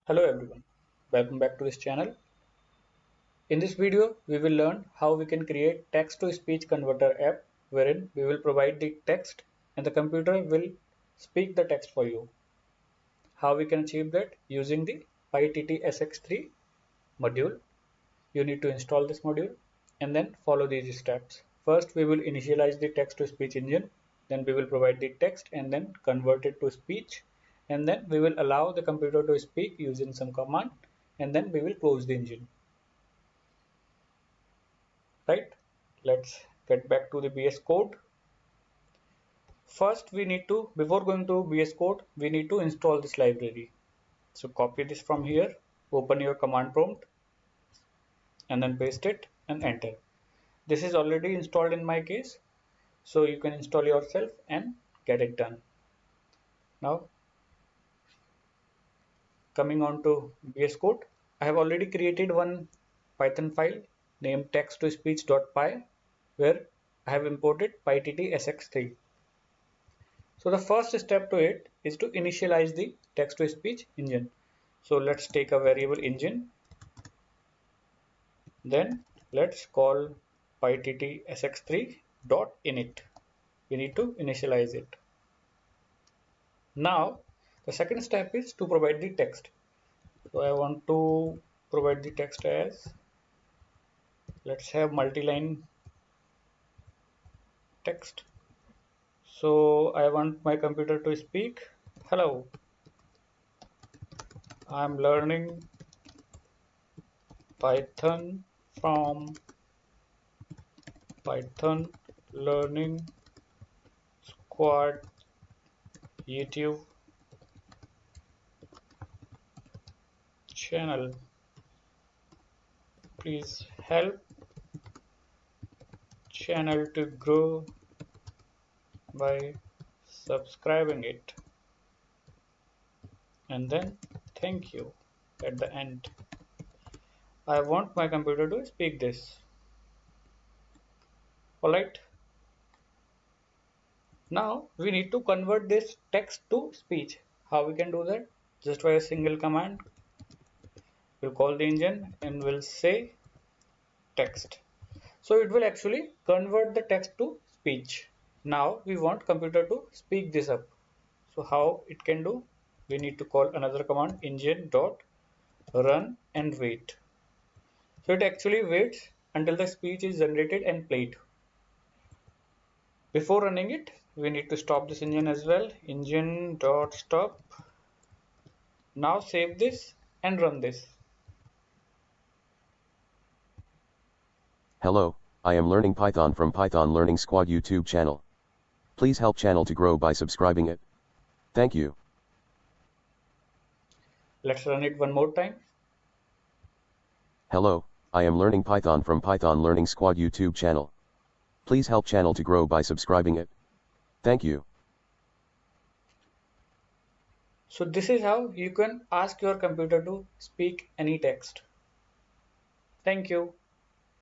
Hello everyone, welcome back to this channel. In this video, we will learn how we can create text-to-speech converter app wherein we will provide the text and the computer will speak the text for you. How we can achieve that? Using the pyttsx3 module. You need to install this module and then follow these steps. First, we will initialize the text-to-speech engine. Then we will provide the text and then convert it to speech. And then we will allow the computer to speak using some command and then we will close the engine. Right? Let's get back to the VS Code. First, we need to, before going to VS Code, we need to install this library. So copy this from here, open your command prompt and then paste it and enter. This is already installed in my case, so you can install yourself and get it done. Now, coming on to VS Code, I have already created one Python file named text-to-speech.py where I have imported pyttsx3. So the first step to it is to initialize the text-to-speech engine. So let's take a variable engine. Then let's call pyttsx3.init. We need to initialize it. Now the second step is to provide the text. So I want to provide the text as, let's have multi-line text. So I want my computer to speak, hello, I'm learning Python from Python Learning Squad YouTube channel. Please help channel to grow by subscribing it. And then thank you at the end. I want my computer to speak this. Alright. Now we need to convert this text to speech. How we can do that? Just by a single command. We'll call the engine and we'll say text. So it will actually convert the text to speech. Now we want computer to speak this up. So how it can do? We need to call another command engine dot run and wait. So it actually waits until the speech is generated and played. Before running it, we need to stop this engine as well. Engine dot stop. Now save this and run this. Hello, I am learning Python from Python Learning Squad YouTube channel. Please help channel to grow by subscribing it. Thank you. Let's run it one more time. Hello, I am learning Python from Python Learning Squad YouTube channel. Please help channel to grow by subscribing it. Thank you. So this is how you can ask your computer to speak any text. Thank you.